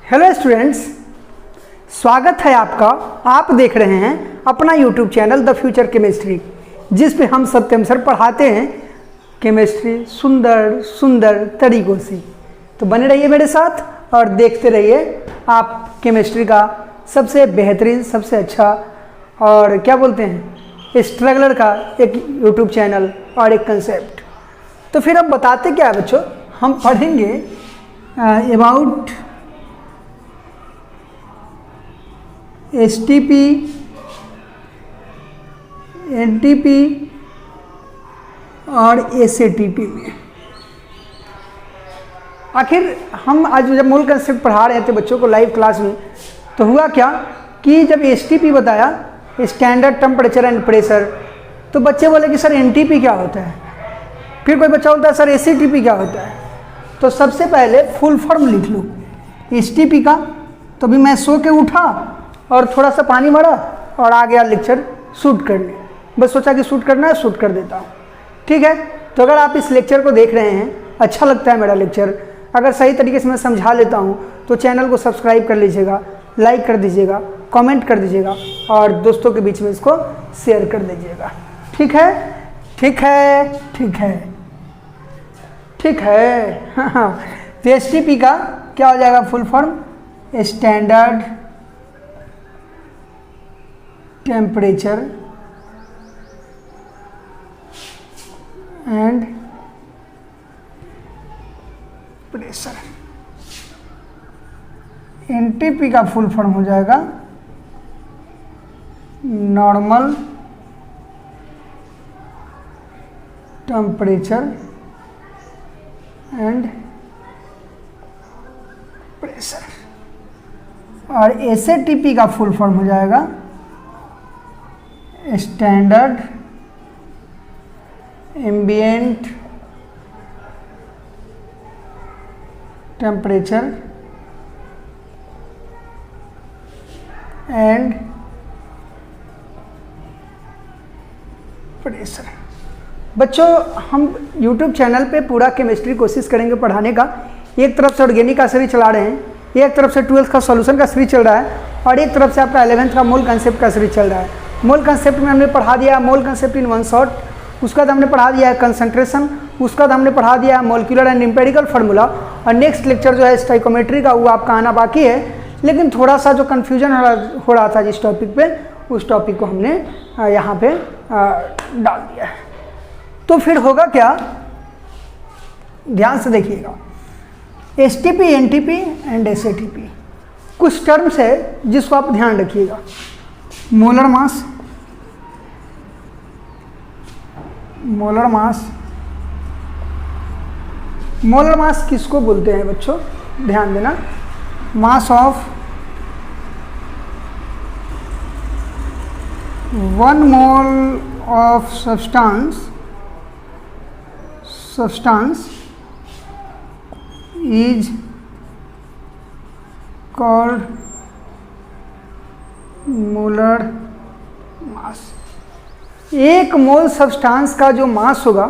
Hello students, स्वागत है आपका। आप देख रहे हैं अपना YouTube channel the future chemistry, जिस पे हम सत्यम सर पढ़ाते हैं केमिस्ट्री सुंदर सुंदर तरीकों से। तो बने रहिए मेरे साथ और देखते रहिए आप केमिस्ट्री का सबसे बेहतरीन, सबसे अच्छा और क्या बोलते हैं स्ट्रगलर का एक यूट्यूब चैनल और एक कंसेप्ट। तो फिर अब बताते क्या है बच्चों, हम पढ़ेंगे अबाउट STP, NTP और SATP में। आखिर हम आज जब मूल कंसेप्ट पढ़ा रहे थे बच्चों को लाइव क्लास में, तो हुआ क्या कि जब STP बताया, स्टैंडर्ड टेम्परेचर एंड प्रेशर, तो बच्चे बोले कि सर NTP क्या होता है। फिर कोई बच्चा बोलता है सर SATP क्या होता है। तो सबसे पहले फुल फॉर्म लिख लो STP का। तो भी मैं सो के उठा और थोड़ा सा पानी भरा और आ गया लेक्चर शूट करने। बस सोचा कि शूट करना है, शूट कर देता हूँ। ठीक है, तो अगर आप इस लेक्चर को देख रहे हैं, अच्छा लगता है मेरा लेक्चर, अगर सही तरीके से मैं समझा लेता हूँ, तो चैनल को सब्सक्राइब कर लीजिएगा, लाइक कर दीजिएगा, कमेंट कर दीजिएगा और दोस्तों के बीच में इसको शेयर कर दीजिएगा। ठीक है, ठीक है, ठीक है, ठीक है। हाँ, तो STP का क्या हो जाएगा full form? Standard temperature and pressure. NTP का फुल फॉर्म हो जाएगा नॉर्मल टेम्परेचर एंड प्रेशर। और SATP का फुल फॉर्म हो जाएगा standard ambient temperature and pressure. बच्चों, हम YouTube चैनल पे पूरा केमिस्ट्री कोशिश करेंगे पढ़ाने का। एक तरफ से ऑर्गेनिक का सीरीज चला रहे हैं, एक तरफ से 12th का सॉल्यूशन का सीरीज चल रहा है और एक तरफ से आपका 11th का मोल कंसेप्ट का सीरीज चल रहा है। मोल कंसेप्ट में हमने पढ़ा दिया मोल कंसेप्ट इन वन शॉट, उसका बाद हमने पढ़ा दिया है कंसंट्रेशन, उसका बाद हमने पढ़ा दिया है मॉलिक्यूलर एंड एम्पिरिकल फार्मूला। और नेक्स्ट लेक्चर जो है स्टोइकोमेट्री का, वो आपका आना बाकी है। लेकिन थोड़ा सा जो कन्फ्यूजन हो रहा था जिस टॉपिक पे, उस टॉपिक को हमने यहाँ पे डाल दिया है। तो फिर होगा क्या, ध्यान से देखिएगा। STP, NTP एंड SATP कुछ टर्म्स है जिसको आप ध्यान रखिएगा। Molar mass, molar mass, molar mass किसको बोलते हैं बच्चों, ध्यान देना। Mass of 1 mole of substance is called molar mass. एक मोल सब्सटेंस का जो मास होगा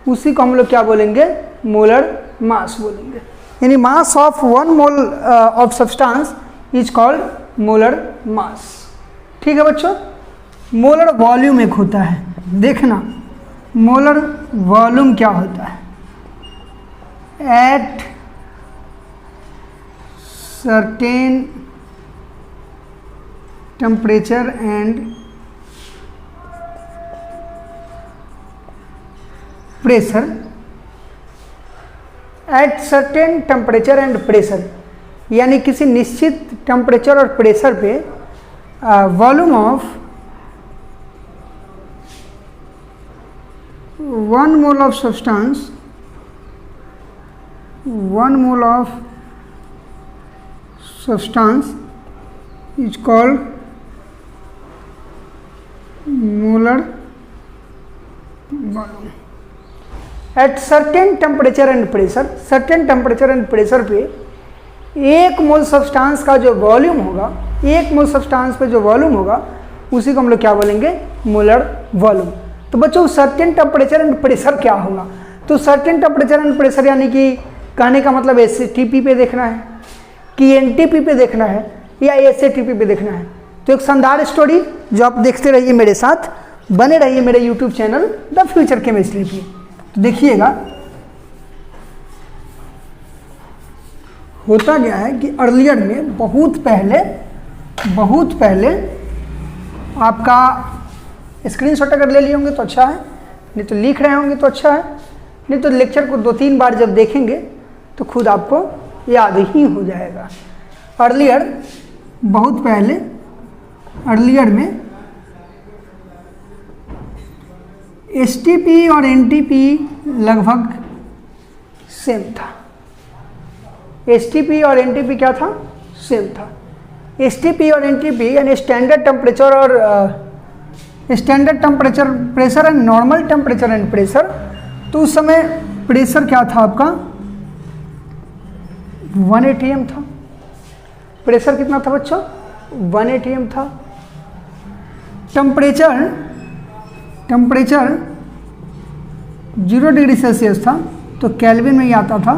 उसी को हम लोग क्या बोलेंगे, मोलर मास बोलेंगे। यानी mass of 1 mole of substance is called molar mass. ठीक है बच्चों। मोलर वॉल्यूम एक होता है, देखना मोलर वॉल्यूम क्या होता है। At certain temperature and pressure, at certain temperature and pressure, यानी किसी निश्चित टेम्परेचर और प्रेशर पे volume of 1 mole of substance, 1 mole of substance is called molar volume at certain temperature and pressure। certain temperature and pressure पे 1 मोल substance का जो volume होगा, 1 मोल substance पे जो वॉल्यूम होगा उसी को हम लोग क्या बोलेंगे, मोलर वॉल्यूम। तो बच्चों सर्टेन टेम्परेचर एंड प्रेशर क्या होगा, तो सर्टेन टेम्परेचर एंड प्रेशर यानी कि कहने का मतलब STP पे देखना है। कि एनटीपी पे देखना है या एसएटीपी पे देखना है। तो एक शानदार स्टोरी जो आप देखते रहिए मेरे साथ, बने रहिए मेरे YouTube channel the future chemistry पे। तो देखिएगा होता गया है कि अर्लियर में बहुत पहले आपका स्क्रीनशॉट अगर ले लिए होंगे तो अच्छा है, नहीं तो लिख रहे होंगे तो अच्छा है, नहीं तो लेक्चर को 2-3 बार जब देखेंगे तो खुद आपको याद ही हो जाएगा। अर्लियर बहुत पहले, अर्लियर में एसटीपी और एनटीपी लगभग सेम था। एसटीपी और एनटीपी क्या था? सेम था। एसटीपी और एनटीपी यानी स्टैंडर्ड टेम्परेचर और standard temperature pressure and normal temperature and pressure. तो उस समय प्रेशर क्या था आपका? 1 atm था। प्रेशर कितना था बच्चों? 1 atm था। टेम्परेचर 0 डिग्री सेल्सियस था, तो केल्विन में ही आता था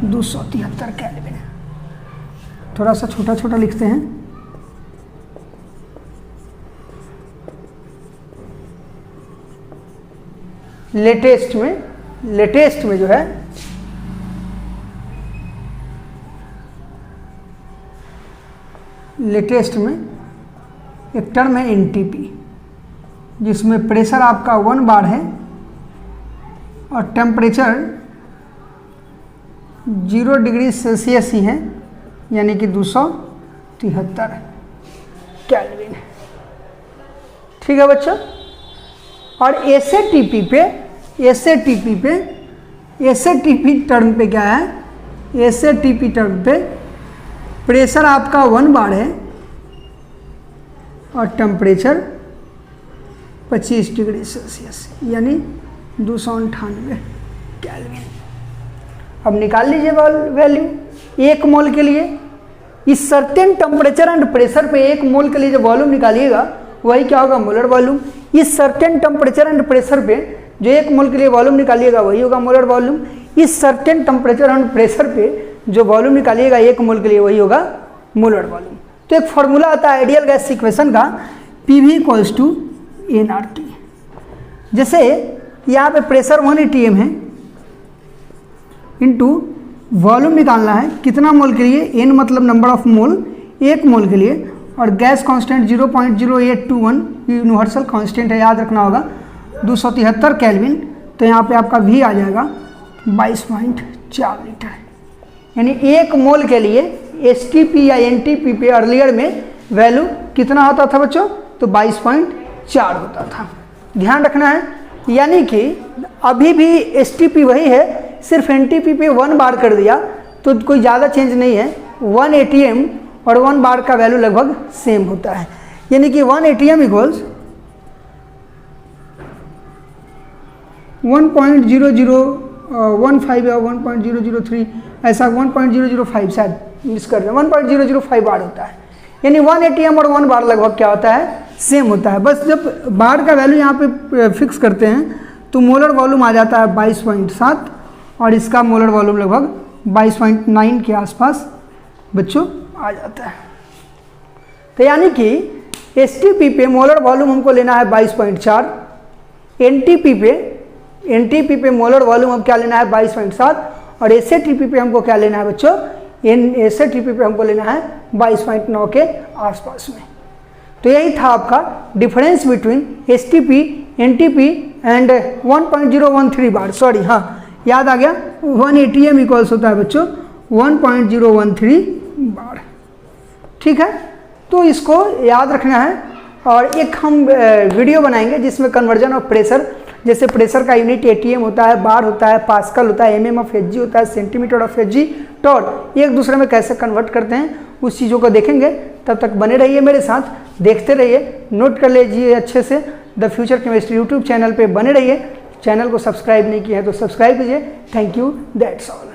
273 केल्विन। थोड़ा सा छोटा छोटा लिखते हैं। लेटेस्ट में जो है लेटेस्ट में एक टर्म है एनटीपी, जिसमें प्रेशर आपका 1 बार है और टेम्परेचर 0 डिग्री सेल्सियस ही है, यानी कि 273 केल्विन। ठीक है बच्चों। और एसएटीपी टर्म पे क्या है? एसएटीपी टर्म पे प्रेशर आपका 1 बार है और टेम्परेचर 25 डिग्री सेल्सियस, यानी 298 केल्विन। अब निकाल लीजिए वैल्यू 1 मोल के लिए। इस सर्टेन टेम्परेचर एंड प्रेशर पे 1 मोल के लिए जो वॉल्यूम निकालिएगा वही क्या होगा? Molar volume. इस सर्टेन टेम्परेचर एंड प्रेशर पे जो 1 मोल के लिए वॉल्यूम निकालिएगा वही होगा मोलर वॉल्यूम। इस सर्टेन टेम्परेचर एंड प्रेशर पे जो वॉल्यूम निकालिएगा 1 मोल के लिए वही होगा मोलर वॉल्यूम। तो एक फॉर्मूला आता है आइडियल गैस इक्वेशन का, PV = nRT। जैसे यहाँ पे प्रेशर 1 atm है, इनटू वॉल्यूम निकालना है कितना मोल के लिए? n मतलब नंबर ऑफ मोल, 1 मोल के लिए, और गैस कांस्टेंट 0.0821 यूनिवर्सल कांस्टेंट है, याद रखना होगा, 273 केल्विन। तो यहाँ पे आपका V आ जाएगा 22.4 लीटर। यानी 1 मोल के लिए एसटीपी या एनटीपी पे अर्लियर में वैल्यू कितना होता था बच्चों? तो 22.4 होता था। ध्यान रखना है। यानी कि अभी भी एसटीपी वही है, सिर्फ एनटीपी पे 1 बार कर दिया तो कोई ज़्यादा चेंज नहीं है। 1 atm और 1 बार का वैल्यू लगभग सेम होता है। यानी कि 1 atm इक्वल्स 1.0015 या 1.003, ऐसा 1.005 शायद मिस कर रहे हैं, 1.005 बार होता है। यानी 1 atm और 1 बार लगभग क्या होता है? सेम होता है। बस जब बार का वैल्यू यहाँ पे फिक्स करते हैं तो मोलर वॉल्यूम आ जाता है 22.7 और इसका मोलर वॉल्यूम लगभग 22.9 के आसपास बच्चों आ जाता है। तो यानी कि एसटीपी पे मोलर वॉल्यूम हमको लेना है 22.4, एनटीपी पे मोलर वॉल्यूम हम क्या लेना है? 22.7, और एसएटीपी पे हमको क्या लेना है बच्चों? एसएटीपी पे हमको लेना है 22.9 के आसपास में। तो यही था आपका difference between STP, NTP and 1.013 bar. Sorry, हाँ याद आ गया, 1 atm इक्वल्स होता है बच्चों 1.013 बार। ठीक है, तो इसको याद रखना है। और एक हम वीडियो बनाएंगे जिसमें कन्वर्जन ऑफ प्रेशर, जैसे प्रेशर का यूनिट एटीएम होता है, बार होता है, पास्कल होता है, mm ऑफ Hg होता है, सेंटीमीटर ऑफ Hg, टॉर, एक दूसरे में कैसे कन्वर्ट करते हैं उस चीज़ों को देखेंगे। तब तक बने रहिए मेरे साथ, देखते रहिए, नोट कर लीजिए अच्छे से। The future chemistry YouTube channel पे बने रहिए। चैनल को सब्सक्राइब नहीं किया है तो सब्सक्राइब कीजिए। Thank you, that's all.